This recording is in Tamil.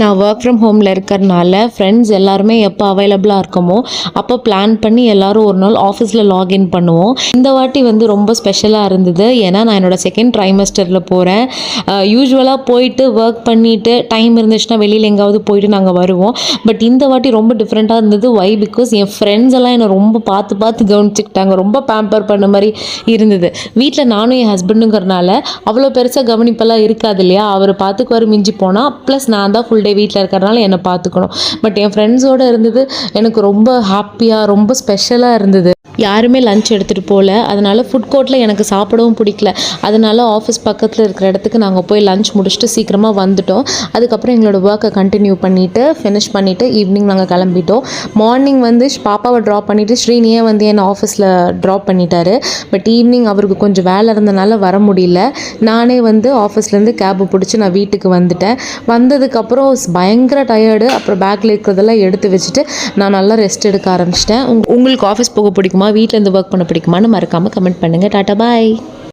நான் ஒர்க் ஃப்ரம் ஹோமில் இருக்கிறனால ஃப்ரெண்ட்ஸ் எல்லாருமே எப்போ அவைலபிளாக இருக்கமோ அப்போ பிளான் பண்ணி எல்லோரும் ஒரு நாள் ஆஃபீஸில் லாகின் பண்ணுவோம். இந்த வாட்டி வந்து ரொம்ப ஸ்பெஷலாக இருந்தது. ஏன்னா நான் என்னோடய செகண்ட் ட்ரைமஸ்டரில் போகிறேன். யூஸ்வலாக போயிட்டு ஒர்க் பண்ணிவிட்டு டைம் இருந்துச்சுன்னா வெளியில் எங்காவது போயிட்டு நாங்கள் வருவோம். பட் இந்த வாட்டி ரொம்ப டிஃப்ரெண்ட்டாக இருந்தது. வை பிகாஸ் என் ஃப்ரெண்ட்ஸ் எல்லாம் என்னை ரொம்ப பார்த்து கவனிச்சுக்கிட்டாங்க. ரொம்ப பேம்பர் பண்ண மாதிரி இருந்தது. வீட்டில் நானும் என் ஹஸ்பண்டுங்கிறனால அவ்வளோ பெருசாக கவனிப்பெல்லாம் இருக்காது இல்லையா. அவர் பார்த்துக்குவார் மிஞ்சி போனால். ப்ளஸ் நான் தான் ஃபுல் டே வீட்டில் இருக்கிறனால என்னை பார்த்துக்கணும். பட் என் ஃப்ரெண்ட்ஸோடு இருந்தது எனக்கு ரொம்ப ஹாப்பியாக ரொம்ப ஸ்பெஷலாக இருந்தது. யாருமே லஞ்ச் எடுத்துகிட்டு போகல. அதனால் ஃபுட் கோர்ட்டில் எனக்கு சாப்பிடவும் பிடிக்கல. அதனால் ஆஃபீஸ் பக்கத்தில் இருக்கிற இடத்துக்கு நாங்கள் போய் லஞ்ச் முடிச்சுட்டு சீக்கிரமாக வந்துட்டோம். அதுக்கப்புறம் எங்களோட ஒர்க்கை கண்டினியூ ஃபினிஷ் பண்ணிவிட்டு ஈவினிங் நாங்கள் கிளம்பிட்டோம். மார்னிங் வந்து பாப்பாவை ட்ராப் பண்ணிவிட்டு ஸ்ரீனியே வந்து என்னை ஆஃபீஸில் ட்ராப் பண்ணிட்டாரு. பட் ஈவினிங் அவருக்கு கொஞ்சம் வேலை இருந்தனால வர முடியல. நானே வந்து ஆஃபீஸ்லேருந்து கேபு பிடிச்சி நான் வீட்டுக்கு வந்துட்டேன். வந்ததுக்கப்புறம் பயங்கர டயர்டு. அப்புறம் பேக்கில் இருக்கிறதெல்லாம் எடுத்து வச்சுட்டு நான் நல்லா ரெஸ்ட் எடுக்க ஆரம்பிச்சிட்டேன். உங்களுக்கு ஆஃபீஸ் போக பிடிக்குமா, வீட்டிலேருந்து ஒர்க் பண்ண பிடிக்குமான்னு மறக்காமல் கமெண்ட் பண்ணுங்கள். டாட்டா பாய்.